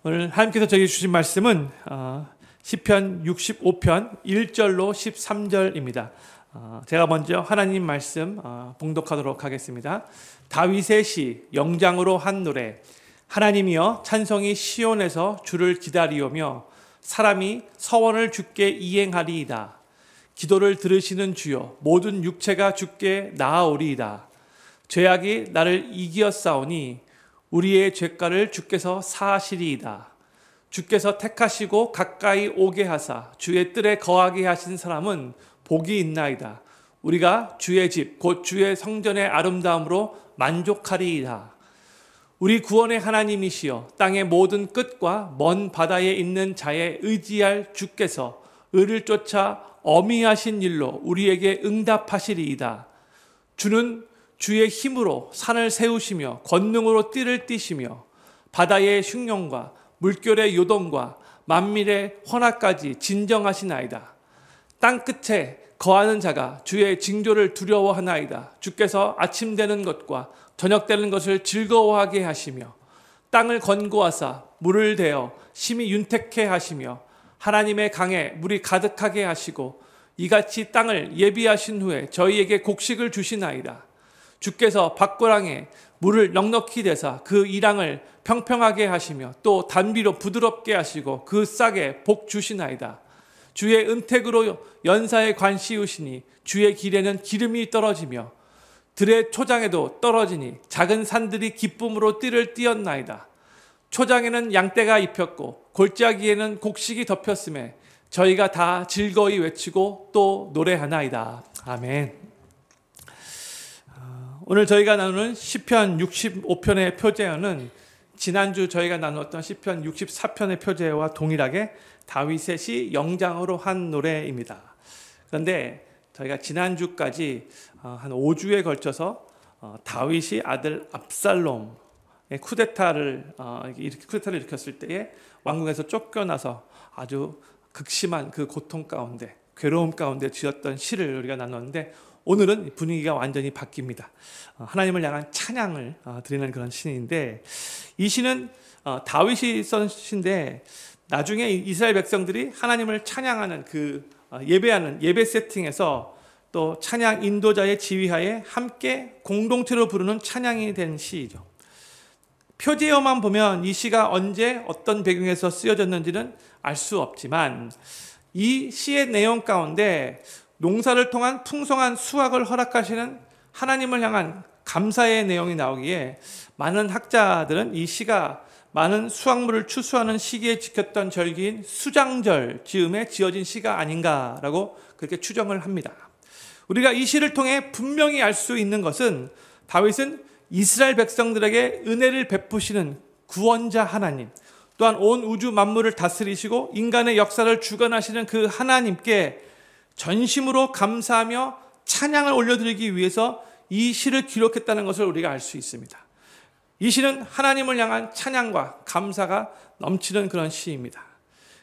오늘 하나님께서 저에게 주신 말씀은 시편 65편 1절로 13절입니다. 제가 먼저 하나님 말씀 봉독하도록 하겠습니다. 다윗의 시 영장으로 한 노래. 하나님이여 찬송이 시온에서 주를 기다리오며 사람이 서원을 주께 이행하리이다. 기도를 들으시는 주여 모든 육체가 주께 나아오리이다. 죄악이 나를 이기었사오니 우리의 죄가를 주께서 사하시리이다. 주께서 택하시고 가까이 오게 하사 주의 뜰에 거하게 하신 사람은 복이 있나이다. 우리가 주의 집 곧 주의 성전의 아름다움으로 만족하리이다. 우리 구원의 하나님이시여 땅의 모든 끝과 먼 바다에 있는 자에 의지할 주께서 의를 쫓아 어미하신 일로 우리에게 응답하시리이다. 주는 주의 힘으로 산을 세우시며 권능으로 띠를 띠시며 바다의 흉룡과 물결의 요동과 만밀의 헌화까지 진정하시나이다. 땅끝에 거하는 자가 주의 징조를 두려워하나이다. 주께서 아침 되는 것과 저녁 되는 것을 즐거워하게 하시며 땅을 건고하사 물을 대어 심히 윤택해 하시며 하나님의 강에 물이 가득하게 하시고 이같이 땅을 예비하신 후에 저희에게 곡식을 주시나이다. 주께서 밭고랑에 물을 넉넉히 대사 그 이랑을 평평하게 하시며 또 단비로 부드럽게 하시고 그 싹에 복 주시나이다. 주의 은택으로 연사에 관씌우시니 주의 길에는 기름이 떨어지며 들의 초장에도 떨어지니 작은 산들이 기쁨으로 띠를 띠었나이다. 초장에는 양떼가 입혔고 골짜기에는 곡식이 덮였음에 저희가 다 즐거이 외치고 또 노래하나이다. 아멘. 오늘 저희가 나누는 시편 65편의 표제어는 지난주 저희가 나누었던 시편 64편의 표제어와 동일하게 다윗의 시 영장으로 한 노래입니다. 그런데 저희가 지난주까지 한 5주에 걸쳐서 다윗이 아들 압살롬의 쿠데타를 일으켰을 때에 왕궁에서 쫓겨나서 아주 극심한 그 고통 가운데 괴로움 가운데 지었던 시를 우리가 나눴는데 오늘은 분위기가 완전히 바뀝니다. 하나님을 향한 찬양을 드리는 그런 시인데 이 시는 다윗이 쓴 시인데 나중에 이스라엘 백성들이 하나님을 찬양하는 그 예배하는 예배 세팅에서 또 찬양 인도자의 지휘하에 함께 공동체로 부르는 찬양이 된 시이죠. 표제어만 보면 이 시가 언제 어떤 배경에서 쓰여졌는지는 알 수 없지만 이 시의 내용 가운데 농사를 통한 풍성한 수확을 허락하시는 하나님을 향한 감사의 내용이 나오기에 많은 학자들은 이 시가 많은 수확물을 추수하는 시기에 지켰던 절기인 수장절 즈음에 지어진 시가 아닌가라고 그렇게 추정을 합니다. 우리가 이 시를 통해 분명히 알 수 있는 것은 다윗은 이스라엘 백성들에게 은혜를 베푸시는 구원자 하나님, 또한 온 우주 만물을 다스리시고 인간의 역사를 주관하시는 그 하나님께 전심으로 감사하며 찬양을 올려드리기 위해서 이 시를 기록했다는 것을 우리가 알 수 있습니다. 이 시는 하나님을 향한 찬양과 감사가 넘치는 그런 시입니다.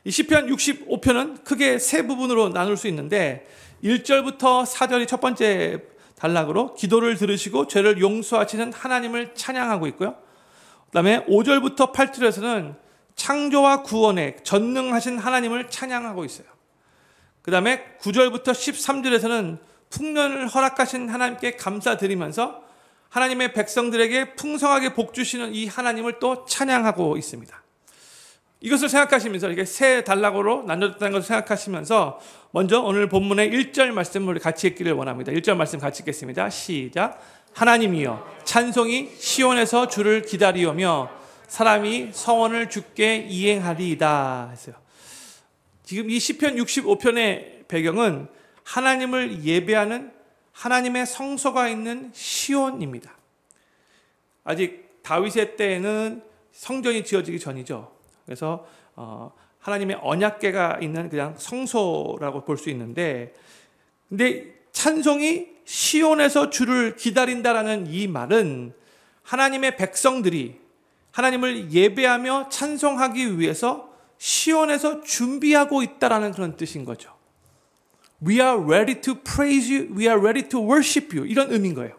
이 시편 65편은 크게 세 부분으로 나눌 수 있는데 1절부터 4절이 첫 번째 단락으로 기도를 들으시고 죄를 용서하시는 하나님을 찬양하고 있고요. 그 다음에 5절부터 8절에서는 창조와 구원에 전능하신 하나님을 찬양하고 있어요. 그 다음에 9절부터 13절에서는 풍년을 허락하신 하나님께 감사드리면서 하나님의 백성들에게 풍성하게 복 주시는 이 하나님을 또 찬양하고 있습니다. 이것을 생각하시면서 이렇게 세 단락으로 나눠졌다는 것을 생각하시면서 먼저 오늘 본문의 1절 말씀을 우리 같이 읽기를 원합니다. 1절 말씀 같이 읽겠습니다. 시작. 하나님이여 찬송이 시온에서 주를 기다리오며 사람이 서원을 주께 이행하리이다 했어요. 지금 이 시편 65편의 배경은 하나님을 예배하는 하나님의 성소가 있는 시온입니다. 아직 다윗의 때에는 성전이 지어지기 전이죠. 그래서 하나님의 언약궤가 있는 그냥 성소라고 볼 수 있는데, 근데 찬송이 시온에서 주를 기다린다라는 이 말은 하나님의 백성들이 하나님을 예배하며 찬송하기 위해서 시온에서 준비하고 있다라는 그런 뜻인 거죠. We are ready to praise you. We are ready to worship you. 이런 의미인 거예요.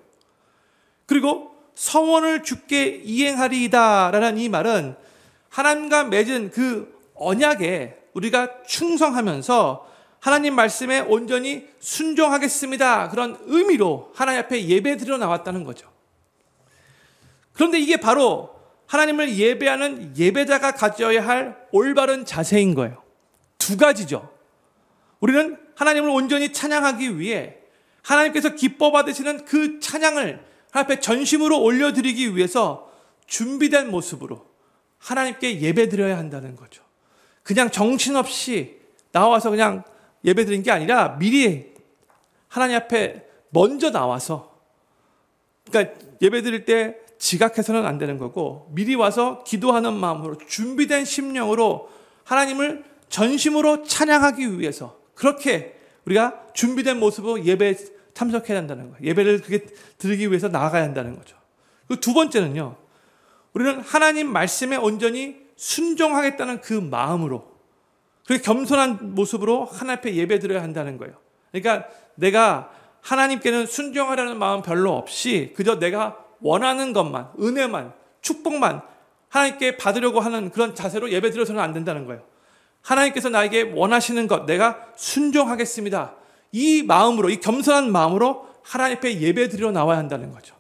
그리고 서원을 주께 이행하리이다 라는 이 말은 하나님과 맺은 그 언약에 우리가 충성하면서 하나님 말씀에 온전히 순종하겠습니다. 그런 의미로 하나님 앞에 예배드려 나왔다는 거죠. 그런데 이게 바로 하나님을 예배하는 예배자가 가져야 할 올바른 자세인 거예요. 두 가지죠. 우리는 하나님을 온전히 찬양하기 위해 하나님께서 기뻐 받으시는 그 찬양을 하나님 앞에 전심으로 올려드리기 위해서 준비된 모습으로 하나님께 예배드려야 한다는 거죠. 그냥 정신없이 나와서 그냥 예배드린 게 아니라 미리 하나님 앞에 먼저 나와서, 그러니까 예배드릴 때 지각해서는 안 되는 거고 미리 와서 기도하는 마음으로 준비된 심령으로 하나님을 전심으로 찬양하기 위해서 그렇게 우리가 준비된 모습으로 예배에 참석해야 한다는 거예요. 예배를 그렇게 드리기 위해서 나아가야 한다는 거죠. 그리고 두 번째는요, 우리는 하나님 말씀에 온전히 순종하겠다는 그 마음으로, 그렇게 겸손한 모습으로 하나님 앞에 예배드려야 한다는 거예요. 그러니까 내가 하나님께는 순종하려는 마음 별로 없이 그저 내가 원하는 것만, 은혜만, 축복만 하나님께 받으려고 하는 그런 자세로 예배드려서는 안 된다는 거예요. 하나님께서 나에게 원하시는 것, 내가 순종하겠습니다. 이 마음으로, 이 겸손한 마음으로 하나님 앞에 예배드리러 나와야 한다는 거죠.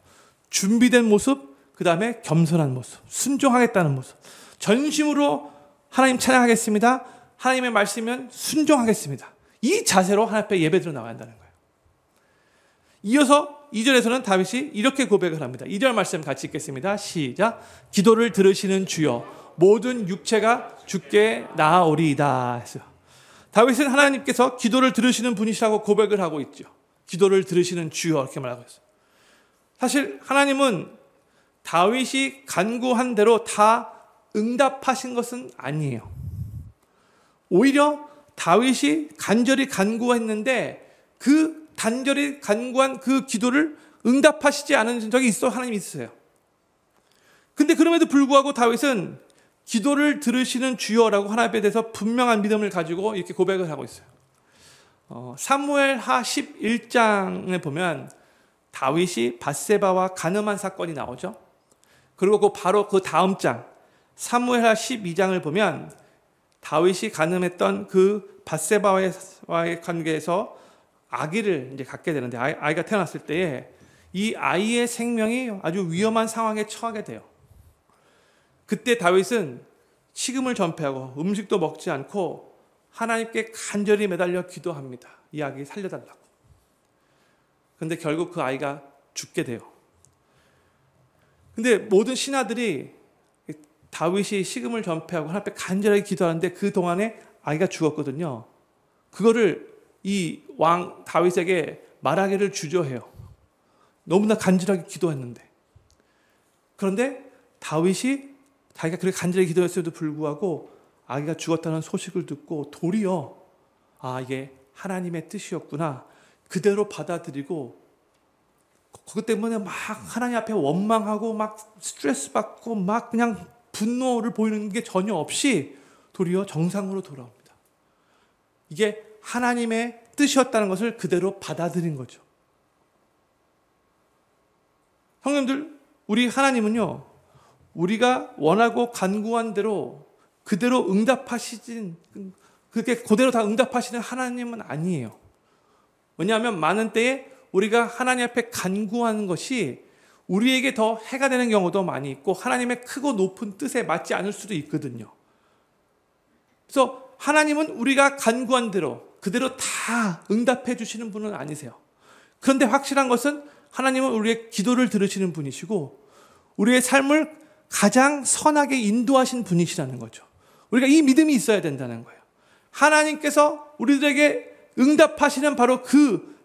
준비된 모습, 그 다음에 겸손한 모습, 순종하겠다는 모습. 전심으로 하나님 찬양하겠습니다. 하나님의 말씀이면 순종하겠습니다. 이 자세로 하나님 앞에 예배드리러 나와야 한다는 거예요. 이어서 2절에서는 다윗이 이렇게 고백을 합니다. 2절 말씀 같이 읽겠습니다. 시작. 기도를 들으시는 주여, 모든 육체가 주께 나아오리이다. 다윗은 하나님께서 기도를 들으시는 분이시라고 고백을 하고 있죠. 기도를 들으시는 주여 이렇게 말하고 있어요. 사실 하나님은 다윗이 간구한 대로 다 응답하신 것은 아니에요. 오히려 다윗이 간절히 간구했는데 그 단절히 간구한 그 기도를 응답하시지 않은 적이 하나님이 있어요. 근데 그럼에도 불구하고 다윗은 기도를 들으시는 주여라고 하나님에 대해서 분명한 믿음을 가지고 이렇게 고백을 하고 있어요. 사무엘하 11장에 보면 다윗이 밧세바와 간음한 사건이 나오죠. 그리고 바로 그 다음 장 사무엘하 12장을 보면 다윗이 간음했던 그 밧세바와의 관계에서 아기를 이제 갖게 되는데, 아이가 태어났을 때에 이 아이의 생명이 아주 위험한 상황에 처하게 돼요. 그때 다윗은 식음을 전폐하고 음식도 먹지 않고 하나님께 간절히 매달려 기도합니다. 이 아기 살려달라고. 그런데 결국 그 아이가 죽게 돼요. 근데 모든 신하들이 다윗이 식음을 전폐하고 하나님 앞에 간절하게 기도하는데 그 동안에 아이가 죽었거든요. 그거를 이 왕 다윗에게 말하기를 주저해요. 너무나 간절하게 기도했는데. 그런데 다윗이 자기가 그렇게 간절히 기도했음에도 불구하고 아기가 죽었다는 소식을 듣고 도리어 이게 하나님의 뜻이었구나 그대로 받아들이고, 그것 때문에 막 하나님 앞에 원망하고 막 스트레스 받고 막 그냥 분노를 보이는 게 전혀 없이 도리어 정상으로 돌아옵니다. 이게 하나님의 뜻이었다는 것을 그대로 받아들인 거죠. 형님들, 우리 하나님은요, 우리가 원하고 간구한 대로 그대로 응답하시진, 그렇게 그대로 다 응답하시는 하나님은 아니에요. 왜냐하면 많은 때에 우리가 하나님 앞에 간구하는 것이 우리에게 더 해가 되는 경우도 많이 있고 하나님의 크고 높은 뜻에 맞지 않을 수도 있거든요. 그래서 하나님은 우리가 간구한 대로 그대로 다 응답해 주시는 분은 아니세요. 그런데 확실한 것은 하나님은 우리의 기도를 들으시는 분이시고 우리의 삶을 가장 선하게 인도하신 분이시라는 거죠. 우리가 이 믿음이 있어야 된다는 거예요. 하나님께서 우리들에게 응답하시는 바로 그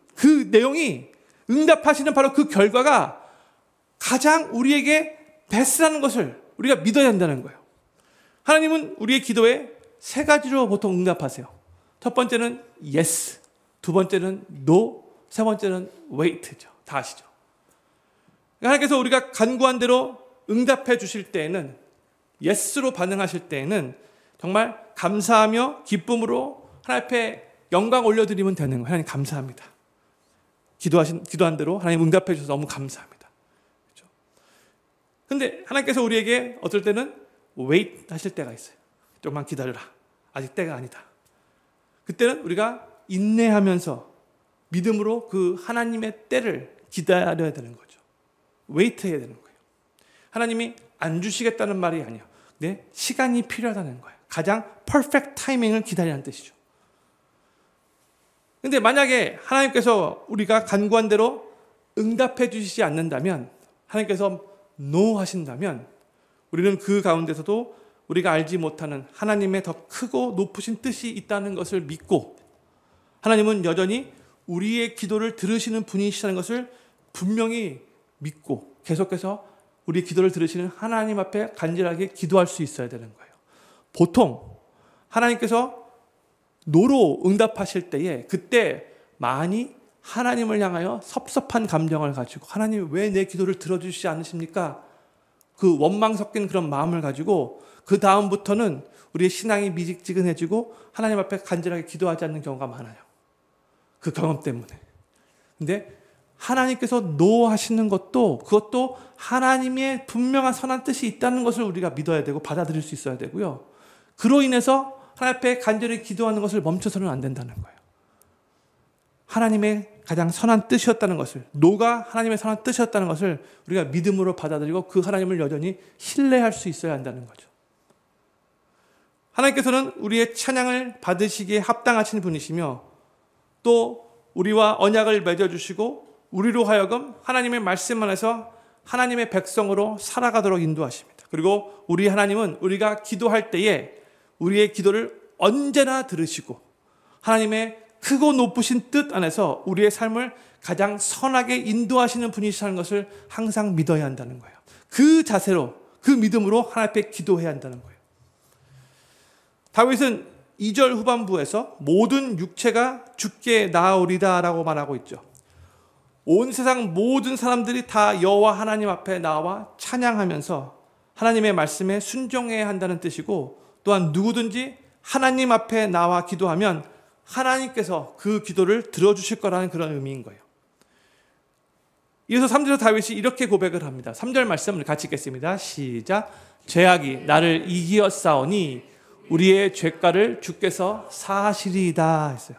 내용이, 응답하시는 바로 그 결과가 가장 우리에게 베스트라는 것을 우리가 믿어야 한다는 거예요. 하나님은 우리의 기도에 세 가지로 보통 응답하세요. 첫 번째는 yes, 두 번째는 no, 세 번째는 wait죠. 다 아시죠? 하나님께서 우리가 간구한 대로 응답해 주실 때에는, yes로 반응하실 때에는 정말 감사하며 기쁨으로 하나님 앞에 영광 올려드리면 되는 거예요. 하나님 감사합니다. 기도한 대로 하나님 응답해 주셔서 너무 감사합니다. 그렇죠? 근데 하나님께서 우리에게 어떨 때는 wait 하실 때가 있어요. 조금만 기다려라. 아직 때가 아니다. 그때는 우리가 인내하면서 믿음으로 그 하나님의 때를 기다려야 되는 거죠. wait 해야 되는 거예요. 하나님이 안 주시겠다는 말이 아니에요. 네, 시간이 필요하다는 거예요. 가장 퍼펙트 타이밍을 기다리는 뜻이죠. 근데 만약에 하나님께서 우리가 간구한 대로 응답해 주시지 않는다면, 하나님께서 no 하신다면, 우리는 그 가운데서도 우리가 알지 못하는 하나님의 더 크고 높으신 뜻이 있다는 것을 믿고, 하나님은 여전히 우리의 기도를 들으시는 분이시라는 것을 분명히 믿고 계속해서 우리의 기도를 들으시는 하나님 앞에 간절하게 기도할 수 있어야 되는 거예요. 보통 하나님께서 노로 응답하실 때에 그때 많이 하나님을 향하여 섭섭한 감정을 가지고, 하나님 왜 내 기도를 들어주시지 않으십니까? 그 원망 섞인 그런 마음을 가지고 그 다음부터는 우리의 신앙이 미직지근해지고 하나님 앞에 간절하게 기도하지 않는 경우가 많아요. 그 경험 때문에. 근데 하나님께서 노 하시는 것도, 그것도 하나님의 분명한 선한 뜻이 있다는 것을 우리가 믿어야 되고 받아들일 수 있어야 되고요. 그로 인해서 하나님 앞에 간절히 기도하는 것을 멈춰서는 안 된다는 거예요. 하나님의 가장 선한 뜻이었다는 것을, 노가 하나님의 선한 뜻이었다는 것을 우리가 믿음으로 받아들이고 그 하나님을 여전히 신뢰할 수 있어야 한다는 거죠. 하나님께서는 우리의 찬양을 받으시기에 합당하신 분이시며, 또 우리와 언약을 맺어주시고 우리로 하여금 하나님의 말씀 안에서 하나님의 백성으로 살아가도록 인도하십니다. 그리고 우리 하나님은 우리가 기도할 때에 우리의 기도를 언제나 들으시고 하나님의 크고 높으신 뜻 안에서 우리의 삶을 가장 선하게 인도하시는 분이시라는 것을 항상 믿어야 한다는 거예요. 그 자세로, 그 믿음으로 하나님 앞에 기도해야 한다는 거예요. 다윗은 2절 후반부에서 모든 육체가 주께 나아오리다 라고 말하고 있죠. 온 세상 모든 사람들이 다 여호와 하나님 앞에 나와 찬양하면서 하나님의 말씀에 순종해야 한다는 뜻이고, 또한 누구든지 하나님 앞에 나와 기도하면 하나님께서 그 기도를 들어주실 거라는 그런 의미인 거예요. 이어서 3절에서 다윗이 이렇게 고백을 합니다. 3절 말씀을 같이 읽겠습니다. 시작. 죄악이 나를 이기었사오니 우리의 죄가를 주께서 사하시리이다 했어요.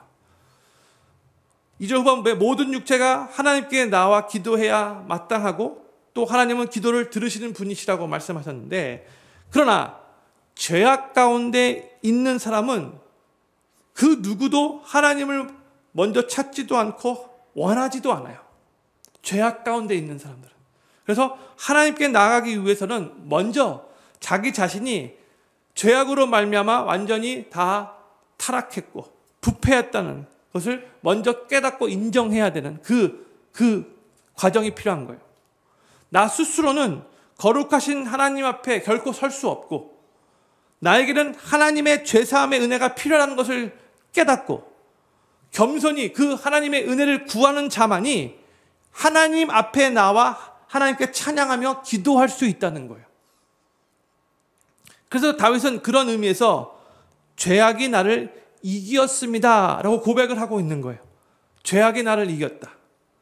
2절 후반부에 모든 육체가 하나님께 나와 기도해야 마땅하고 또 하나님은 기도를 들으시는 분이시라고 말씀하셨는데, 그러나 죄악 가운데 있는 사람은 그 누구도 하나님을 먼저 찾지도 않고 원하지도 않아요. 죄악 가운데 있는 사람들은. 그래서 하나님께 나아가기 위해서는 먼저 자기 자신이 죄악으로 말미암아 완전히 다 타락했고 부패했다는 것을 먼저 깨닫고 인정해야 되는 그 과정이 필요한 거예요. 나 스스로는 거룩하신 하나님 앞에 결코 설 수 없고 나에게는 하나님의 죄사함의 은혜가 필요한 것을 깨닫고 겸손히 그 하나님의 은혜를 구하는 자만이 하나님 앞에 나와 하나님께 찬양하며 기도할 수 있다는 거예요. 그래서 다윗은 그런 의미에서 죄악이 나를 이기었습니다 라고 고백을 하고 있는 거예요. 죄악이 나를 이겼다.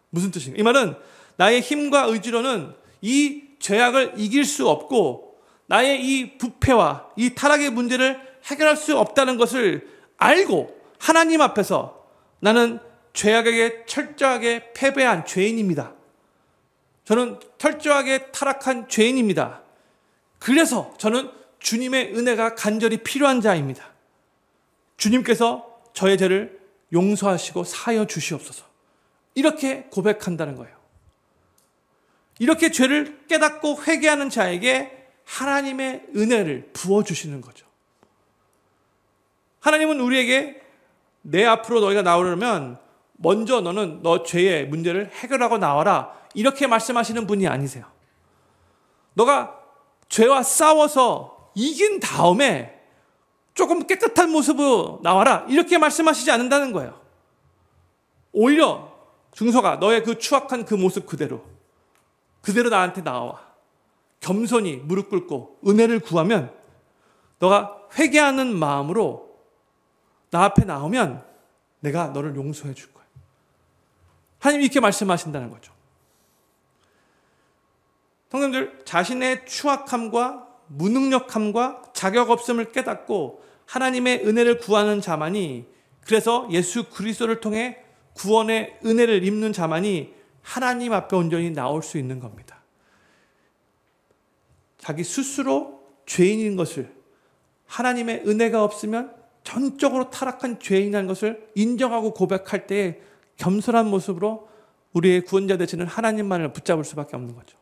무슨 뜻인가? 이 말은 나의 힘과 의지로는 이 죄악을 이길 수 없고 나의 이 부패와 이 타락의 문제를 해결할 수 없다는 것을 알고 하나님 앞에서 나는 죄악에게 철저하게 패배한 죄인입니다. 저는 철저하게 타락한 죄인입니다. 그래서 저는 주님의 은혜가 간절히 필요한 자입니다. 주님께서 저의 죄를 용서하시고 사하여 주시옵소서. 이렇게 고백한다는 거예요. 이렇게 죄를 깨닫고 회개하는 자에게 하나님의 은혜를 부어주시는 거죠. 하나님은 우리에게 내 앞으로 너희가 나오려면 먼저 너는 너 죄의 문제를 해결하고 나와라 이렇게 말씀하시는 분이 아니세요. 너가 죄와 싸워서 이긴 다음에 조금 깨끗한 모습으로 나와라 이렇게 말씀하시지 않는다는 거예요. 오히려 중서가 너의 그 추악한 그 모습 그대로 나한테 나와 겸손히 무릎 꿇고 은혜를 구하면 너가 회개하는 마음으로 나 앞에 나오면 내가 너를 용서해 줄 거야. 하나님이 이렇게 말씀하신다는 거죠. 성도님들, 자신의 추악함과 무능력함과 자격 없음을 깨닫고 하나님의 은혜를 구하는 자만이, 그래서 예수 그리스도를 통해 구원의 은혜를 입는 자만이 하나님 앞에 온전히 나올 수 있는 겁니다. 자기 스스로 죄인인 것을, 하나님의 은혜가 없으면 전적으로 타락한 죄인이라는 것을 인정하고 고백할 때에 겸손한 모습으로 우리의 구원자 되시는 하나님만을 붙잡을 수밖에 없는 거죠.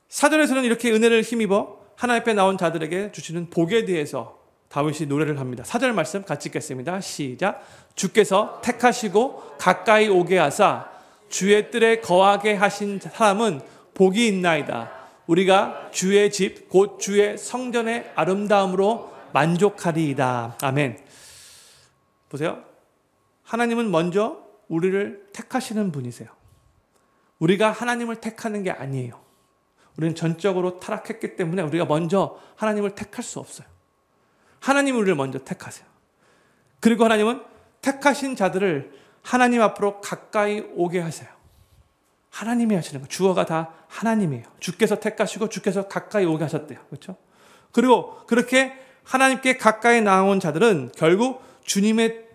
사절에서는 이렇게 은혜를 힘입어 하나님 앞에 나온 자들에게 주시는 복에 대해서 다윗이 노래를 합니다. 4절 말씀 같이 읽겠습니다. 시작. 주께서 택하시고 가까이 오게 하사 주의 뜰에 거하게 하신 사람은 복이 있나이다. 우리가 주의 집 곧 주의 성전의 아름다움으로 만족하리이다. 아멘. 보세요. 하나님은 먼저 우리를 택하시는 분이세요. 우리가 하나님을 택하는 게 아니에요. 우리는 전적으로 타락했기 때문에 우리가 먼저 하나님을 택할 수 없어요. 하나님이 우리를 먼저 택하세요. 그리고 하나님은 택하신 자들을 하나님 앞으로 가까이 오게 하세요. 하나님이 하시는 거. 주어가 다 하나님이에요. 주께서 택하시고 주께서 가까이 오게 하셨대요. 그렇죠? 그리고 그렇게 하나님께 가까이 나온 자들은 결국 주님의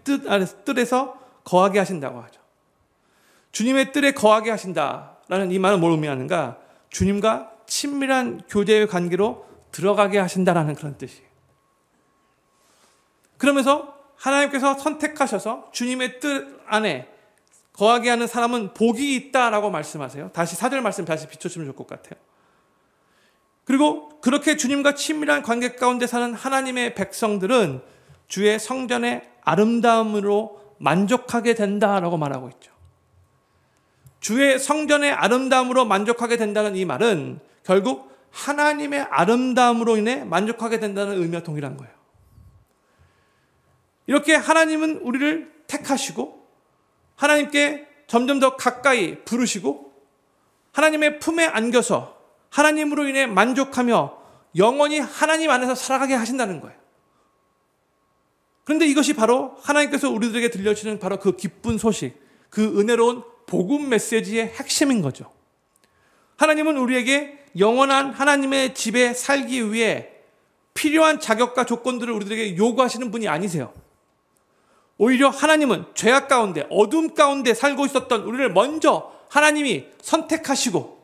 뜰에서 거하게 하신다고 하죠. 주님의 뜰에 거하게 하신다라는 이 말은 뭘 의미하는가? 주님과 친밀한 교제의 관계로 들어가게 하신다라는 그런 뜻이에요. 그러면서 하나님께서 선택하셔서 주님의 뜰 안에 거하게 하는 사람은 복이 있다라고 말씀하세요. 다시 4절 말씀 다시 비춰주면 좋을 것 같아요. 그리고 그렇게 주님과 친밀한 관계 가운데 사는 하나님의 백성들은 주의 성전의 아름다움으로 만족하게 된다라고 말하고 있죠. 주의 성전의 아름다움으로 만족하게 된다는 이 말은 결국 하나님의 아름다움으로 인해 만족하게 된다는 의미와 동일한 거예요. 이렇게 하나님은 우리를 택하시고 하나님께 점점 더 가까이 부르시고 하나님의 품에 안겨서 하나님으로 인해 만족하며 영원히 하나님 안에서 살아가게 하신다는 거예요. 그런데 이것이 바로 하나님께서 우리들에게 들려주시는 바로 그 기쁜 소식, 그 은혜로운 복음 메시지의 핵심인 거죠. 하나님은 우리에게 영원한 하나님의 집에 살기 위해 필요한 자격과 조건들을 우리들에게 요구하시는 분이 아니세요. 오히려 하나님은 죄악 가운데, 어둠 가운데 살고 있었던 우리를 먼저 하나님이 선택하시고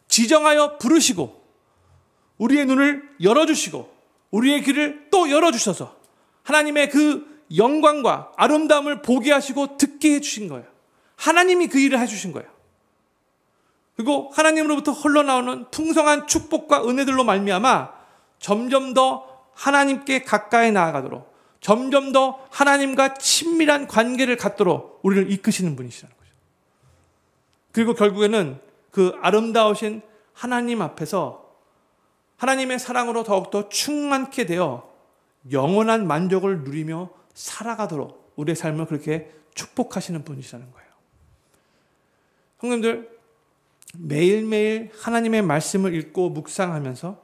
지정하여 부르시고 우리의 눈을 열어주시고 우리의 귀를 또 열어주셔서 하나님의 그 영광과 아름다움을 보게 하시고 듣게 해주신 거예요. 하나님이 그 일을 해주신 거예요. 그리고 하나님으로부터 흘러나오는 풍성한 축복과 은혜들로 말미암아 점점 더 하나님께 가까이 나아가도록, 점점 더 하나님과 친밀한 관계를 갖도록 우리를 이끄시는 분이시라는 거죠. 그리고 결국에는 그 아름다우신 하나님 앞에서 하나님의 사랑으로 더욱더 충만케 되어 영원한 만족을 누리며 살아가도록 우리의 삶을 그렇게 축복하시는 분이시라는 거예요. 성도님들, 매일매일 하나님의 말씀을 읽고 묵상하면서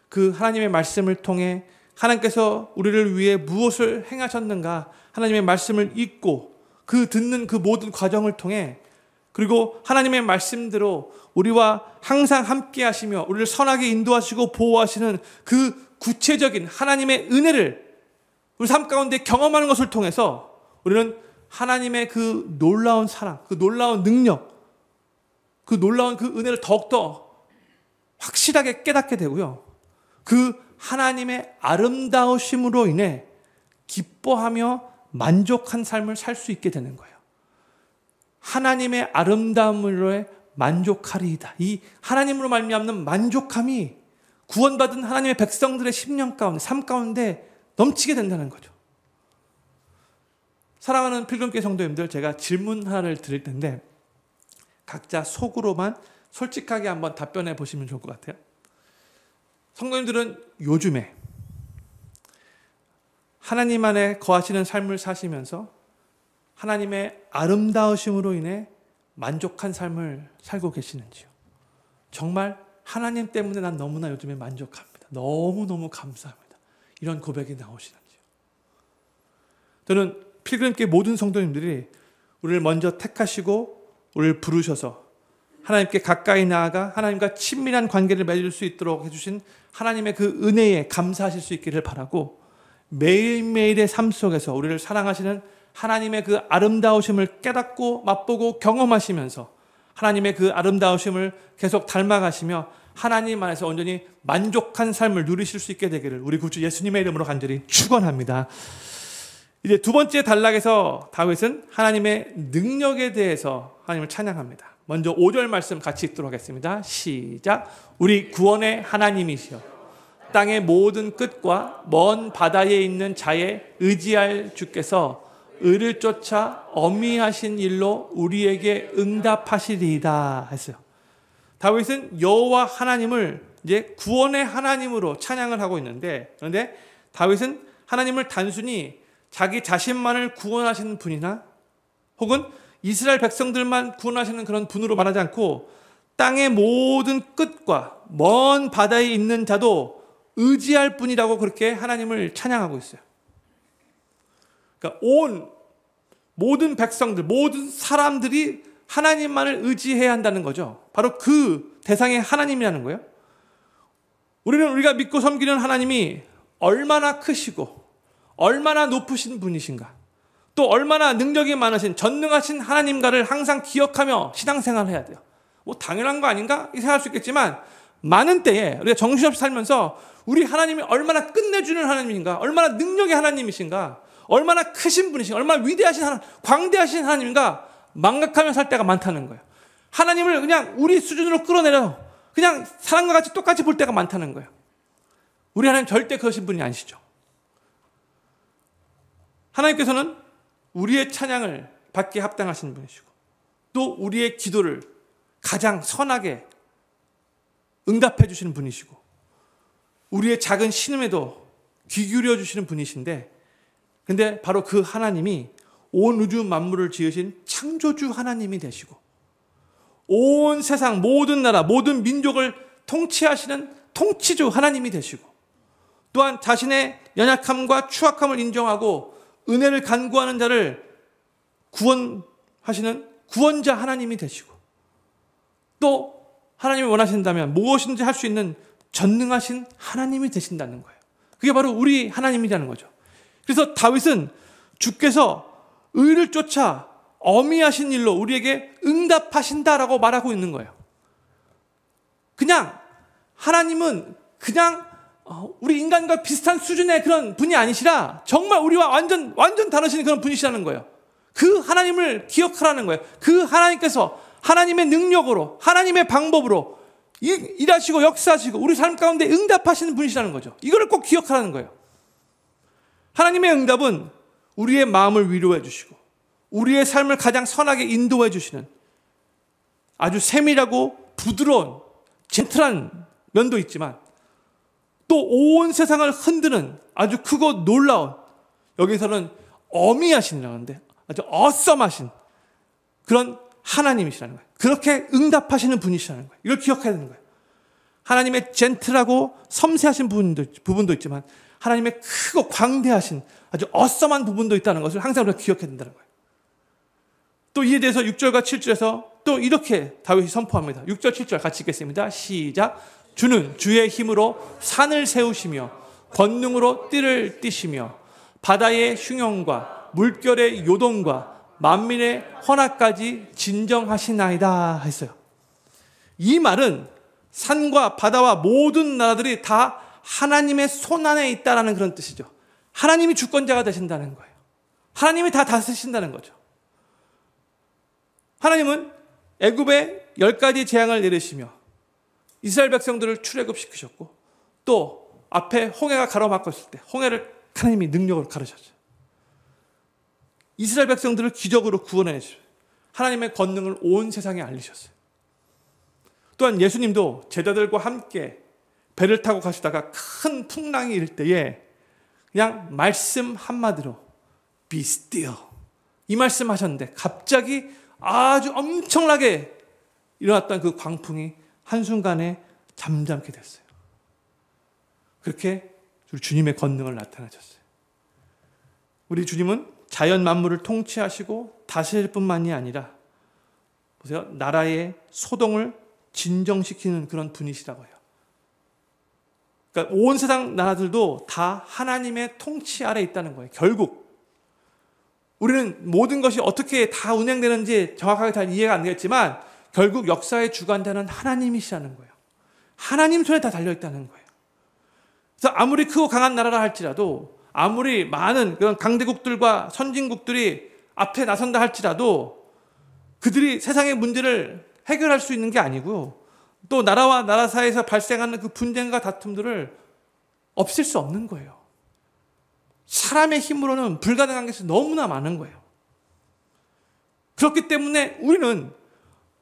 그 하나님의 말씀을 통해 하나님께서 우리를 위해 무엇을 행하셨는가 하나님의 말씀을 읽고 그 듣는 그 모든 과정을 통해, 그리고 하나님의 말씀대로 우리와 항상 함께 하시며 우리를 선하게 인도하시고 보호하시는 그 구체적인 하나님의 은혜를 우리 삶 가운데 경험하는 것을 통해서 우리는 하나님의 그 놀라운 사랑, 그 놀라운 능력, 그 놀라운 그 은혜를 더욱더 확실하게 깨닫게 되고요. 그 하나님의 아름다우심으로 인해 기뻐하며 만족한 삶을 살 수 있게 되는 거예요. 하나님의 아름다움으로 만족하리이다. 이 하나님으로 말미암는 만족함이 구원받은 하나님의 백성들의 심령 가운데, 삶 가운데 넘치게 된다는 거죠. 사랑하는 필금교회 성도님들, 제가 질문 하나를 드릴 텐데 각자 속으로만 솔직하게 한번 답변해 보시면 좋을 것 같아요. 성도님들은 요즘에 하나님 안에 거하시는 삶을 사시면서 하나님의 아름다우심으로 인해 만족한 삶을 살고 계시는지요? 정말 하나님 때문에 난 너무나 요즘에 만족합니다. 너무너무 감사합니다. 이런 고백이 나오시는지요? 저는 필그림교회 모든 성도님들이 우리를 먼저 택하시고 우리를 부르셔서 하나님께 가까이 나아가 하나님과 친밀한 관계를 맺을 수 있도록 해주신 하나님의 그 은혜에 감사하실 수 있기를 바라고, 매일매일의 삶 속에서 우리를 사랑하시는 하나님의 그 아름다우심을 깨닫고 맛보고 경험하시면서 하나님의 그 아름다우심을 계속 닮아가시며 하나님 안에서 온전히 만족한 삶을 누리실 수 있게 되기를 우리 구주 예수님의 이름으로 간절히 축원합니다. 이제 두 번째 단락에서 다윗은 하나님의 능력에 대해서 하나님을 찬양합니다. 먼저 5절 말씀 같이 읽도록 하겠습니다. 시작. 우리 구원의 하나님이시여 땅의 모든 끝과 먼 바다에 있는 자에 의지할 주께서 의를 쫓아 어미하신 일로 우리에게 응답하시리이다 했어요. 다윗은 여호와 하나님을 이제 구원의 하나님으로 찬양을 하고 있는데, 그런데 다윗은 하나님을 단순히 자기 자신만을 구원하시는 분이나 혹은 이스라엘 백성들만 구원하시는 그런 분으로 말하지 않고 땅의 모든 끝과 먼 바다에 있는 자도 의지할 분이라고 그렇게 하나님을 찬양하고 있어요. 그러니까 온 모든 백성들, 모든 사람들이 하나님만을 의지해야 한다는 거죠. 바로 그 대상의 하나님이라는 거예요. 우리가 믿고 섬기는 하나님이 얼마나 크시고 얼마나 높으신 분이신가, 또 얼마나 능력이 많으신 전능하신 하나님과를 항상 기억하며 신앙생활을 해야 돼요. 뭐 당연한 거 아닌가? 이 생각할 수 있겠지만 많은 때에 우리가 정신없이 살면서 우리 하나님이 얼마나 끝내주는 하나님인가, 얼마나 능력의 하나님이신가, 얼마나 크신 분이신가, 얼마나 위대하신 하나님, 광대하신 하나님인가 망각하며 살 때가 많다는 거예요. 하나님을 그냥 우리 수준으로 끌어내려 그냥 사람과 같이 똑같이 볼 때가 많다는 거예요. 우리 하나님 절대 그러신 분이 아니시죠. 하나님께서는 우리의 찬양을 받기에 합당하신 분이시고 또 우리의 기도를 가장 선하게 응답해 주시는 분이시고 우리의 작은 신음에도 귀 기울여 주시는 분이신데, 근데 바로 그 하나님이 온 우주 만물을 지으신 창조주 하나님이 되시고 온 세상 모든 나라 모든 민족을 통치하시는 통치주 하나님이 되시고 또한 자신의 연약함과 추악함을 인정하고 은혜를 간구하는 자를 구원하시는 구원자 하나님이 되시고 또 하나님이 원하신다면 무엇인지 할 수 있는 전능하신 하나님이 되신다는 거예요. 그게 바로 우리 하나님이라는 거죠. 그래서 다윗은 주께서 의를 쫓아 어미하신 일로 우리에게 응답하신다라고 말하고 있는 거예요. 그냥 하나님은 그냥 우리 인간과 비슷한 수준의 그런 분이 아니시라 정말 우리와 완전 다르신 그런 분이시라는 거예요. 그 하나님을 기억하라는 거예요. 그 하나님께서 하나님의 능력으로 하나님의 방법으로 일하시고 역사하시고 우리 삶 가운데 응답하시는 분이시라는 거죠. 이걸 꼭 기억하라는 거예요. 하나님의 응답은 우리의 마음을 위로해 주시고 우리의 삶을 가장 선하게 인도해 주시는 아주 세밀하고 부드러운 젠틀한 면도 있지만 또 온 세상을 흔드는 아주 크고 놀라운, 여기서는 어미하신이라고 하는데 아주 어썸하신 그런 하나님이시라는 거예요. 그렇게 응답하시는 분이시라는 거예요. 이걸 기억해야 되는 거예요. 하나님의 젠틀하고 섬세하신 부분도 있지만 하나님의 크고 광대하신 아주 어썸한 부분도 있다는 것을 항상 우리가 기억해야 된다는 거예요. 또 이에 대해서 6절과 7절에서 또 이렇게 다윗이 선포합니다. 6절 7절 같이 읽겠습니다. 시작. 주는 주의 힘으로 산을 세우시며 권능으로 띠를 띠시며 바다의 흉용과 물결의 요동과 만민의 헌화까지 진정하시나이다 했어요. 이 말은 산과 바다와 모든 나라들이 다 하나님의 손 안에 있다는 그런 뜻이죠. 하나님이 주권자가 되신다는 거예요. 하나님이 다 다스리신다는 거죠. 하나님은 애굽에 10가지 재앙을 내리시며 이스라엘 백성들을 출애굽시키셨고 또 앞에 홍해가 가로막혔을 때 홍해를 하나님이 능력으로 가르셨죠. 이스라엘 백성들을 기적으로 구원해 주셨어요. 하나님의 권능을 온 세상에 알리셨어요. 또한 예수님도 제자들과 함께 배를 타고 가시다가 큰 풍랑이 일 때에 그냥 말씀 한마디로 Be still 이 말씀 하셨는데 갑자기 아주 엄청나게 일어났던 그 광풍이 한순간에 잠잠게 됐어요. 그렇게 주님의 권능을 나타내셨어요. 우리 주님은 자연 만물을 통치하시고 다스릴 뿐만이 아니라 보세요. 나라의 소동을 진정시키는 그런 분이시라고 해요. 그러니까 온 세상 나라들도 다 하나님의 통치 아래 있다는 거예요. 결국 우리는 모든 것이 어떻게 다 운행되는지 정확하게 잘 이해가 안 되겠지만 결국 역사의 주관자는 하나님이시라는 거예요. 하나님 손에 다 달려있다는 거예요. 그래서 아무리 크고 강한 나라라 할지라도, 아무리 많은 그런 강대국들과 선진국들이 앞에 나선다 할지라도 그들이 세상의 문제를 해결할 수 있는 게 아니고요. 또 나라와 나라 사이에서 발생하는 그 분쟁과 다툼들을 없앨 수 없는 거예요. 사람의 힘으로는 불가능한 것이 너무나 많은 거예요. 그렇기 때문에 우리는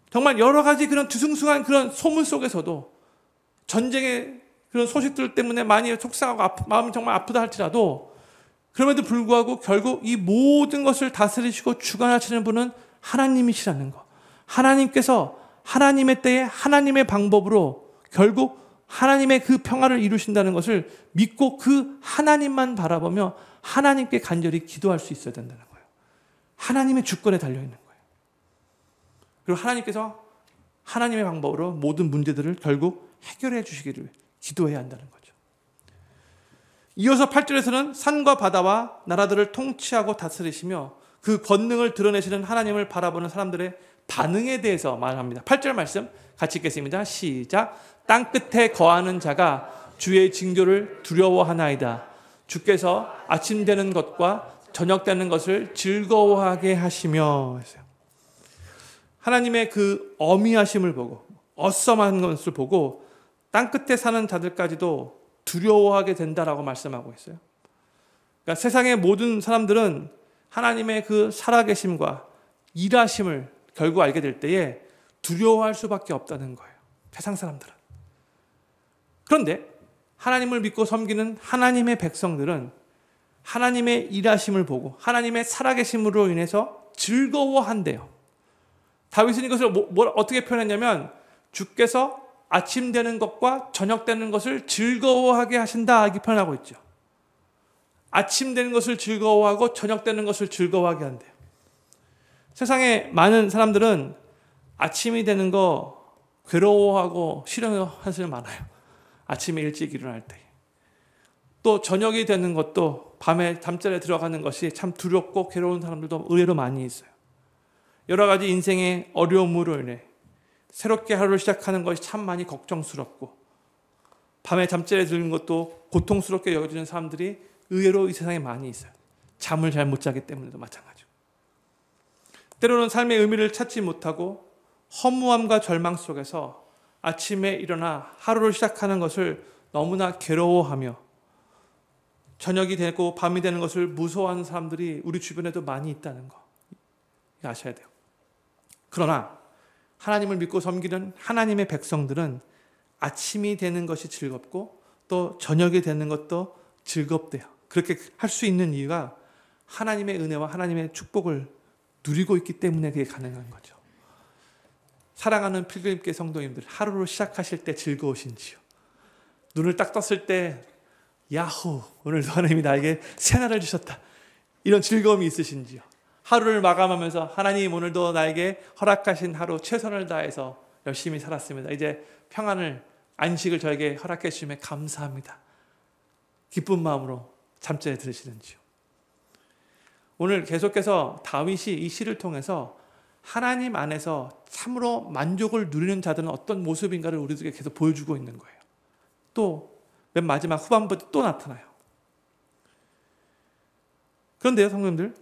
정말 여러 가지 그런 뒤숭숭한 그런 소문 속에서도, 전쟁의 그런 소식들 때문에 많이 속상하고 마음이 정말 아프다 할지라도, 그럼에도 불구하고 결국 이 모든 것을 다스리시고 주관하시는 분은 하나님이시라는 거. 하나님께서 하나님의 때에 하나님의 방법으로 결국 하나님의 그 평화를 이루신다는 것을 믿고 그 하나님만 바라보며 하나님께 간절히 기도할 수 있어야 된다는 거예요. 하나님의 주권에 달려있는 거예요. 그리고 하나님께서 하나님의 방법으로 모든 문제들을 결국 해결해 주시기를 기도해야 한다는 거죠. 이어서 8절에서는 산과 바다와 나라들을 통치하고 다스리시며 그 권능을 드러내시는 하나님을 바라보는 사람들의 반응에 대해서 말합니다. 8절 말씀 같이 읽겠습니다. 시작. 땅끝에 거하는 자가 주의 징조를 두려워하나이다. 주께서 아침 되는 것과 저녁 되는 것을 즐거워하게 하시며. 하나님의 그 어미하심을 보고, 어썸한 것을 보고 땅끝에 사는 자들까지도 두려워하게 된다라고 말씀하고 있어요. 그러니까 세상의 모든 사람들은 하나님의 그 살아계심과 일하심을 결국 알게 될 때에 두려워할 수밖에 없다는 거예요. 세상 사람들은. 그런데 하나님을 믿고 섬기는 하나님의 백성들은 하나님의 일하심을 보고 하나님의 살아계심으로 인해서 즐거워한대요. 다윗은 이것을 어떻게 표현했냐면, 주께서 아침 되는 것과 저녁 되는 것을 즐거워하게 하신다, 이렇게 표현하고 있죠. 아침 되는 것을 즐거워하고 저녁 되는 것을 즐거워하게 한대요. 세상에 많은 사람들은 아침이 되는 거 괴로워하고 싫어하는 사람이 많아요. 아침에 일찍 일어날 때. 또 저녁이 되는 것도, 밤에 잠자리에 들어가는 것이 참 두렵고 괴로운 사람들도 의외로 많이 있어요. 여러 가지 인생의 어려움으로 인해 새롭게 하루를 시작하는 것이 참 많이 걱정스럽고, 밤에 잠자리에 드는 것도 고통스럽게 여겨지는 사람들이 의외로 이 세상에 많이 있어요. 잠을 잘 못 자기 때문에도 마찬가지고. 때로는 삶의 의미를 찾지 못하고 허무함과 절망 속에서 아침에 일어나 하루를 시작하는 것을 너무나 괴로워하며 저녁이 되고 밤이 되는 것을 무서워하는 사람들이 우리 주변에도 많이 있다는 거 아셔야 돼요. 그러나 하나님을 믿고 섬기는 하나님의 백성들은 아침이 되는 것이 즐겁고 또 저녁이 되는 것도 즐겁대요. 그렇게 할 수 있는 이유가 하나님의 은혜와 하나님의 축복을 누리고 있기 때문에 그게 가능한 거죠. 사랑하는 필그림교 성도님들, 하루를 시작하실 때 즐거우신지요? 눈을 딱 떴을 때 야호, 오늘도 하나님이 나에게 새날을 주셨다, 이런 즐거움이 있으신지요? 하루를 마감하면서 하나님 오늘도 나에게 허락하신 하루 최선을 다해서 열심히 살았습니다. 이제 평안을, 안식을 저에게 허락해 주시면 감사합니다. 기쁜 마음으로 잠자리에 들으시는지요? 오늘 계속해서 다윗이 이 시를 통해서 하나님 안에서 참으로 만족을 누리는 자들은 어떤 모습인가를 우리들에게 계속 보여주고 있는 거예요. 또 맨 마지막 후반부에 또 나타나요. 그런데요, 성도님들,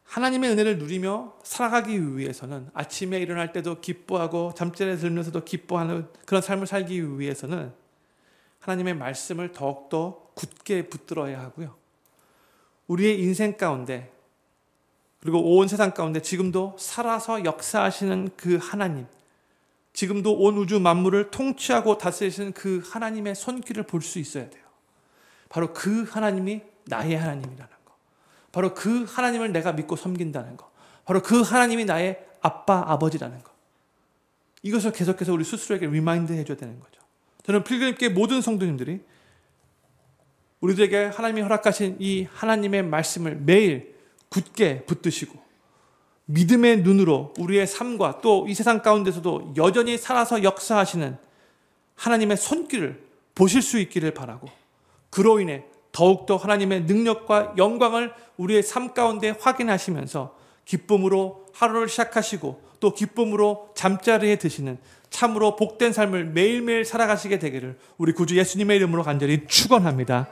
하나님의 은혜를 누리며 살아가기 위해서는, 아침에 일어날 때도 기뻐하고 잠자리에 들면서도 기뻐하는 그런 삶을 살기 위해서는 하나님의 말씀을 더욱더 굳게 붙들어야 하고요. 우리의 인생 가운데, 그리고 온 세상 가운데 지금도 살아서 역사하시는 그 하나님, 지금도 온 우주 만물을 통치하고 다스리시는 그 하나님의 손길을 볼 수 있어야 돼요. 바로 그 하나님이 나의 하나님이라는 거, 바로 그 하나님을 내가 믿고 섬긴다는 거, 바로 그 하나님이 나의 아빠, 아버지라는 거, 이것을 계속해서 우리 스스로에게 리마인드 해줘야 되는 거죠. 저는 필그림교회 모든 성도님들이 우리들에게 하나님이 허락하신 이 하나님의 말씀을 매일 굳게 붙드시고 믿음의 눈으로 우리의 삶과 또 이 세상 가운데서도 여전히 살아서 역사하시는 하나님의 손길을 보실 수 있기를 바라고, 그로 인해 더욱더 하나님의 능력과 영광을 우리의 삶 가운데 확인하시면서 기쁨으로 하루를 시작하시고 또 기쁨으로 잠자리에 드시는 참으로 복된 삶을 매일매일 살아가시게 되기를 우리 구주 예수님의 이름으로 간절히 축원합니다.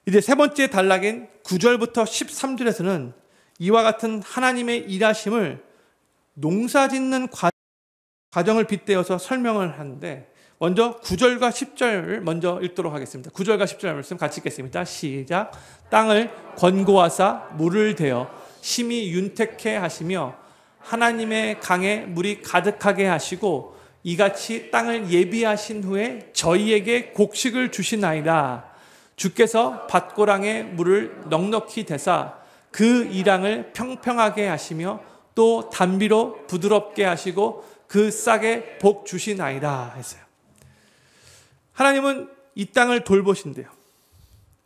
이제 세 번째 단락인 9절부터 13절에서는 이와 같은 하나님의 일하심을 농사짓는 과정을 빗대어서 설명을 하는데, 먼저 9절과 10절을 먼저 읽도록 하겠습니다. 9절과 10절 말씀 같이 읽겠습니다. 시작. 땅을 권고하사 물을 대어 심히 윤택해 하시며 하나님의 강에 물이 가득하게 하시고 이같이 땅을 예비하신 후에 저희에게 곡식을 주시나이다. 주께서 밭고랑에 물을 넉넉히 대사 그 이랑을 평평하게 하시며 또 단비로 부드럽게 하시고 그 싹에 복 주시나이다 했어요. 하나님은 이 땅을 돌보신대요.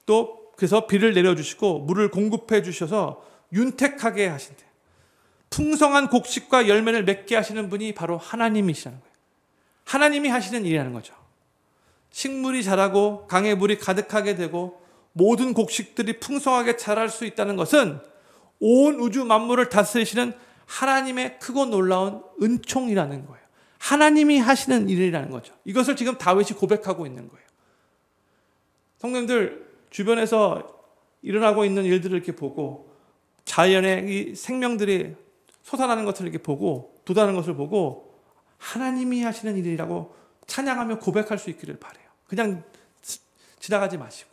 또 그래서 비를 내려주시고 물을 공급해 주셔서 윤택하게 하신대요. 풍성한 곡식과 열매를 맺게 하시는 분이 바로 하나님이시라는 거예요. 하나님이 하시는 일이라는 거죠. 식물이 자라고 강에 물이 가득하게 되고 모든 곡식들이 풍성하게 자랄 수 있다는 것은 온 우주 만물을 다스리시는 하나님의 크고 놀라운 은총이라는 거예요. 하나님이 하시는 일이라는 거죠. 이것을 지금 다윗이 고백하고 있는 거예요. 성도님들, 주변에서 일어나고 있는 일들을 이렇게 보고 자연의 이 생명들이 솟아나는 것을 이렇게 보고 돋아나는 것을 보고 하나님이 하시는 일이라고 찬양하며 고백할 수 있기를 바라요. 그냥 지나가지 마시고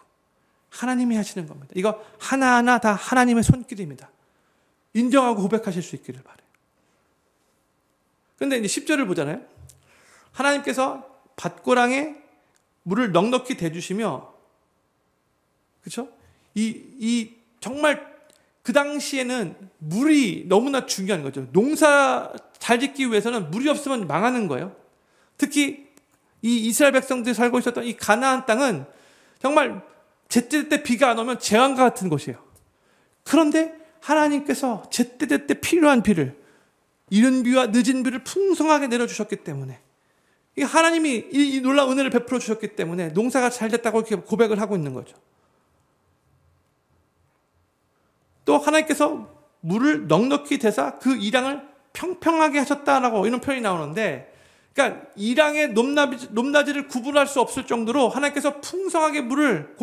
하나님이 하시는 겁니다. 이거 하나하나 다 하나님의 손길입니다. 인정하고 고백하실 수 있기를 바라요. 그런데 이제 10절을 보잖아요. 하나님께서 밭고랑에 물을 넉넉히 대주시며, 그렇죠? 정말 그 당시에는 물이 너무나 중요한 거죠. 농사 잘 짓기 위해서는 물이 없으면 망하는 거예요. 특히 이 이스라엘 백성들이 살고 있었던 이 가나안 땅은 정말 제때제때 비가 안 오면 재앙과 같은 곳이에요. 그런데 하나님께서 제때제때 필요한 비를, 이른 비와 늦은 비를 풍성하게 내려주셨기 때문에, 하나님이 이 놀라운 은혜를 베풀어 주셨기 때문에 농사가 잘 됐다고 이렇게 고백을 하고 있는 거죠. 또 하나님께서 물을 넉넉히 대사 그 이랑을 평평하게 하셨다라고 이런 표현이 나오는데, 그러니까 이랑의 높낮이를 구분할 수 없을 정도로 하나님께서 풍성하게 물을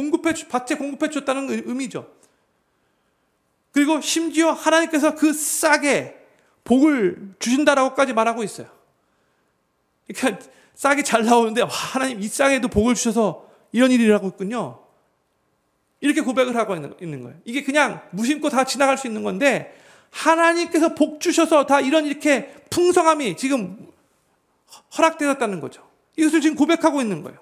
밭에 공급해 주셨다는 의미죠. 그리고 심지어 하나님께서 그 싹에 복을 주신다라고까지 말하고 있어요. 그러니까 싹이 잘 나오는데 하나님 이 싹에도 복을 주셔서 이런 일이라고 있군요. 이렇게 고백을 하고 있는 거예요. 이게 그냥 무심코 다 지나갈 수 있는 건데 하나님께서 복 주셔서 다 이렇게 풍성함이 지금 허락되었다는 거죠. 이것을 지금 고백하고 있는 거예요.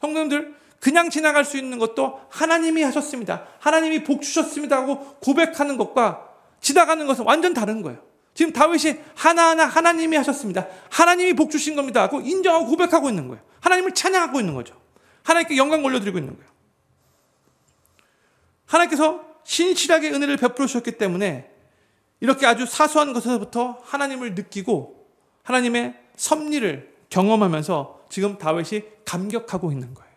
성도님들, 그냥 지나갈 수 있는 것도 하나님이 하셨습니다, 하나님이 복 주셨습니다 하고 고백하는 것과 지나가는 것은 완전 다른 거예요. 지금 다윗이 하나하나 하나님이 하셨습니다, 하나님이 복 주신 겁니다 하고 인정하고 고백하고 있는 거예요. 하나님을 찬양하고 있는 거죠. 하나님께 영광 올려드리고 있는 거예요. 하나님께서 신실하게 은혜를 베풀어 주셨기 때문에 이렇게 아주 사소한 것에서부터 하나님을 느끼고 하나님의 섭리를 경험하면서 지금 다윗이 감격하고 있는 거예요.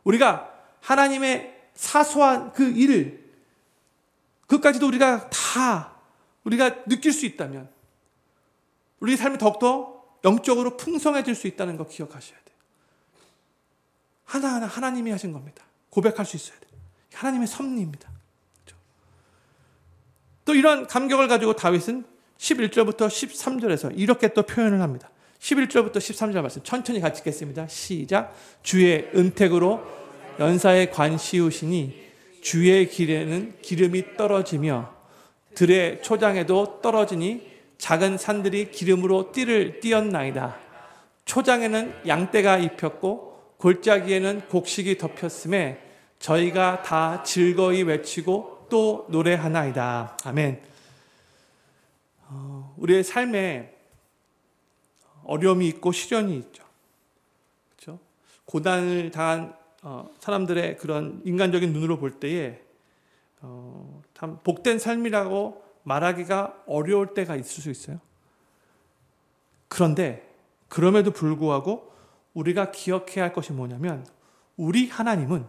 우리가 하나님의 사소한 그 일을, 그것까지도 우리가 느낄 수 있다면 우리 삶이 더욱더 영적으로 풍성해질 수 있다는 거 기억하셔야 돼요. 하나하나 하나님이 하신 겁니다. 고백할 수 있어야 돼요. 하나님의 섭리입니다. 그렇죠? 또 이런 감격을 가지고 다윗은 11절부터 13절에서 이렇게 또 표현을 합니다. 11절부터 13절 말씀 천천히 같이 읽겠습니다. 시작. 주의 은택으로 연사에 관씌우시니 주의 길에는 기름이 떨어지며 들의 초장에도 떨어지니 작은 산들이 기름으로 띠를 띠었나이다. 초장에는 양떼가 입혔고 골짜기에는 곡식이 덮였음에 저희가 다 즐거이 외치고 또 노래하나이다. 아멘. 우리의 삶에 어려움이 있고 시련이 있죠. 그렇죠? 고난을 당한 사람들의 그런 인간적인 눈으로 볼 때에 참 복된 삶이라고 말하기가 어려울 때가 있을 수 있어요. 그런데 그럼에도 불구하고 우리가 기억해야 할 것이 뭐냐면 우리 하나님은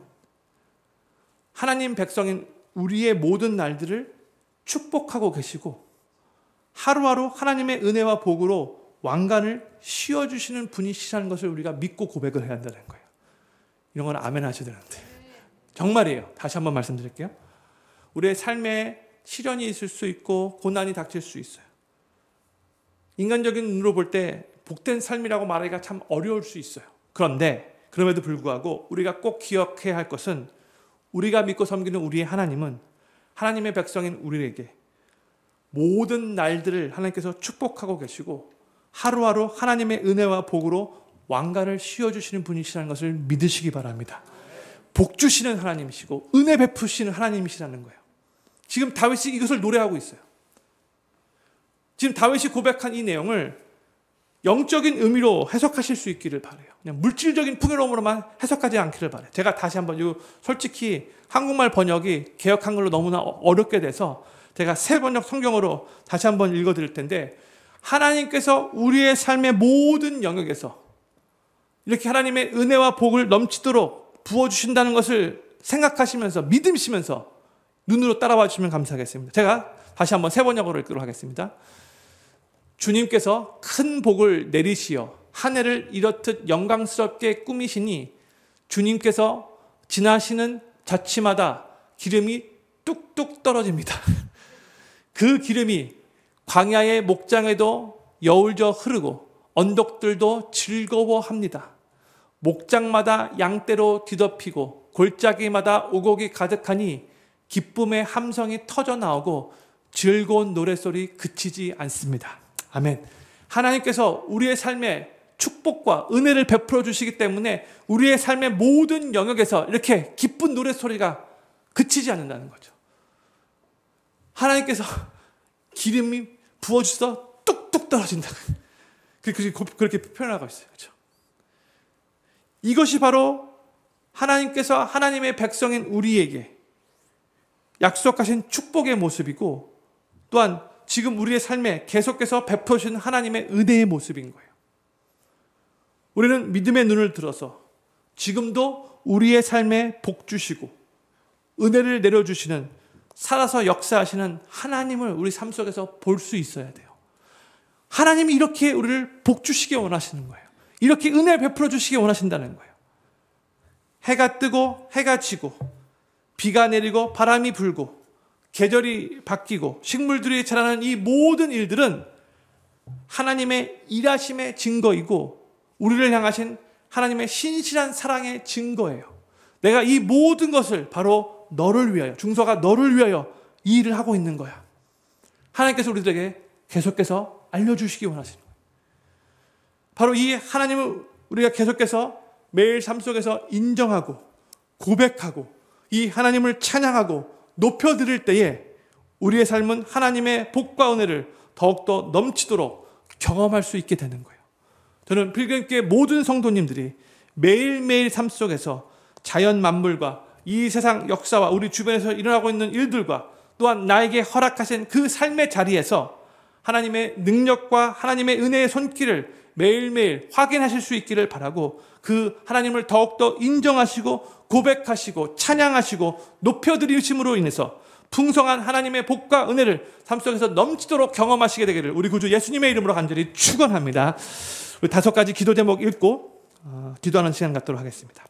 하나님 백성인 우리의 모든 날들을 축복하고 계시고 하루하루 하나님의 은혜와 복으로 왕관을 씌워주시는 분이시라는 것을 우리가 믿고 고백을 해야 한다는 거예요. 이런 건 아멘 하셔야 되는데 정말이에요. 다시 한번 말씀드릴게요. 우리의 삶에 시련이 있을 수 있고 고난이 닥칠 수 있어요. 인간적인 눈으로 볼 때 복된 삶이라고 말하기가 참 어려울 수 있어요. 그런데 그럼에도 불구하고 우리가 꼭 기억해야 할 것은 우리가 믿고 섬기는 우리의 하나님은 하나님의 백성인 우리에게 모든 날들을 하나님께서 축복하고 계시고 하루하루 하나님의 은혜와 복으로 왕관을 씌워주시는 분이시라는 것을 믿으시기 바랍니다. 복 주시는 하나님이시고 은혜 베푸시는 하나님이시라는 거예요. 지금 다윗이 이것을 노래하고 있어요. 지금 다윗이 고백한 이 내용을 영적인 의미로 해석하실 수 있기를 바라요. 그냥 물질적인 풍요로움으로만 해석하지 않기를 바라요. 제가 다시 한번 솔직히 한국말 번역이 개역 한글로 너무나 어렵게 돼서 제가 새 번역 성경으로 다시 한번 읽어드릴 텐데 하나님께서 우리의 삶의 모든 영역에서 이렇게 하나님의 은혜와 복을 넘치도록 부어주신다는 것을 생각하시면서 믿으시면서 눈으로 따라와 주시면 감사하겠습니다. 제가 다시 한번 새 번역으로 읽도록 하겠습니다. 주님께서 큰 복을 내리시어 한 해를 이렇듯 영광스럽게 꾸미시니 주님께서 지나시는 자치마다 기름이 뚝뚝 떨어집니다. 그 기름이 광야의 목장에도 여울져 흐르고 언덕들도 즐거워합니다. 목장마다 양떼로 뒤덮이고 골짜기마다 오곡이 가득하니 기쁨의 함성이 터져 나오고 즐거운 노랫소리 그치지 않습니다. 아멘. 하나님께서 우리의 삶에 축복과 은혜를 베풀어 주시기 때문에 우리의 삶의 모든 영역에서 이렇게 기쁜 노랫소리가 그치지 않는다는 거죠. 하나님께서 기름이 부어주셔서 뚝뚝 떨어진다. 그렇게 표현하고 있어요. 그렇죠? 이것이 바로 하나님께서 하나님의 백성인 우리에게 약속하신 축복의 모습이고 또한 지금 우리의 삶에 계속해서 베풀어 주시는 하나님의 은혜의 모습인 거예요. 우리는 믿음의 눈을 들어서 지금도 우리의 삶에 복 주시고 은혜를 내려주시는 살아서 역사하시는 하나님을 우리 삶 속에서 볼 수 있어야 돼요. 하나님이 이렇게 우리를 복 주시기 원하시는 거예요. 이렇게 은혜 베풀어 주시기 원하신다는 거예요. 해가 뜨고 해가 지고 비가 내리고 바람이 불고 계절이 바뀌고 식물들이 자라는 이 모든 일들은 하나님의 일하심의 증거이고 우리를 향하신 하나님의 신실한 사랑의 증거예요. 내가 이 모든 것을 바로 너를 위하여, 중서가 너를 위하여 이 일을 하고 있는 거야. 하나님께서 우리들에게 계속해서 알려주시기 원하시는 거예요. 바로 이 하나님을 우리가 계속해서 매일 삶 속에서 인정하고 고백하고 이 하나님을 찬양하고 높여드릴 때에 우리의 삶은 하나님의 복과 은혜를 더욱더 넘치도록 경험할 수 있게 되는 거예요. 저는 필경교회 모든 성도님들이 매일매일 삶 속에서 자연 만물과 이 세상 역사와 우리 주변에서 일어나고 있는 일들과 또한 나에게 허락하신 그 삶의 자리에서 하나님의 능력과 하나님의 은혜의 손길을 매일매일 확인하실 수 있기를 바라고 그 하나님을 더욱더 인정하시고 고백하시고 찬양하시고 높여드리심으로 인해서 풍성한 하나님의 복과 은혜를 삶 속에서 넘치도록 경험하시게 되기를 우리 구주 예수님의 이름으로 간절히 축원합니다. 우리 5가지 기도 제목 읽고 기도하는 시간 갖도록 하겠습니다.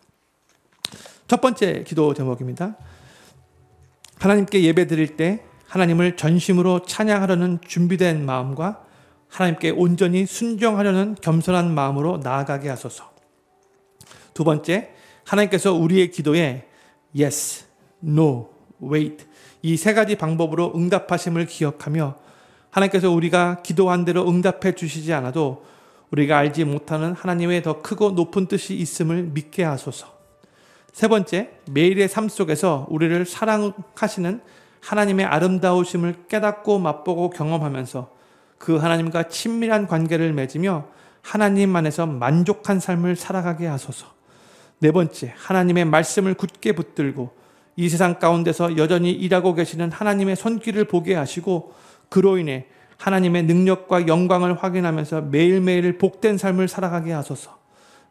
첫 번째 기도 제목입니다. 하나님께 예배 드릴 때 하나님을 전심으로 찬양하려는 준비된 마음과 하나님께 온전히 순종하려는 겸손한 마음으로 나아가게 하소서. 두 번째, 하나님께서 우리의 기도에 yes, no, wait 이 3가지 방법으로 응답하심을 기억하며 하나님께서 우리가 기도한 대로 응답해 주시지 않아도 우리가 알지 못하는 하나님의 더 크고 높은 뜻이 있음을 믿게 하소서. 세 번째, 매일의 삶 속에서 우리를 사랑하시는 하나님의 아름다우심을 깨닫고 맛보고 경험하면서 그 하나님과 친밀한 관계를 맺으며 하나님 안에서 만족한 삶을 살아가게 하소서. 네 번째, 하나님의 말씀을 굳게 붙들고 이 세상 가운데서 여전히 일하고 계시는 하나님의 손길을 보게 하시고 그로 인해 하나님의 능력과 영광을 확인하면서 매일매일 복된 삶을 살아가게 하소서.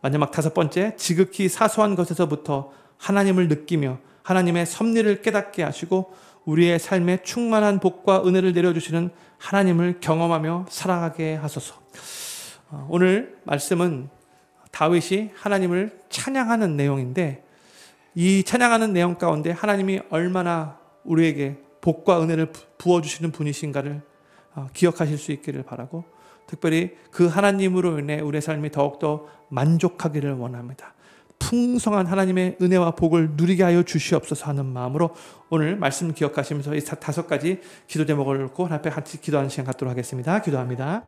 마지막 5번째, 지극히 사소한 것에서부터 하나님을 느끼며 하나님의 섭리를 깨닫게 하시고 우리의 삶에 충만한 복과 은혜를 내려주시는 하나님을 경험하며 살아가게 하소서. 오늘 말씀은 다윗이 하나님을 찬양하는 내용인데, 이 찬양하는 내용 가운데 하나님이 얼마나 우리에게 복과 은혜를 부어주시는 분이신가를 기억하실 수 있기를 바라고, 특별히 그 하나님으로 인해 우리의 삶이 더욱더 만족하기를 원합니다. 풍성한 하나님의 은혜와 복을 누리게 하여 주시옵소서 하는 마음으로 오늘 말씀 기억하시면서 이 5가지 기도 제목을 놓고 하나님 앞에 같이 기도하는 시간 갖도록 하겠습니다. 기도합니다.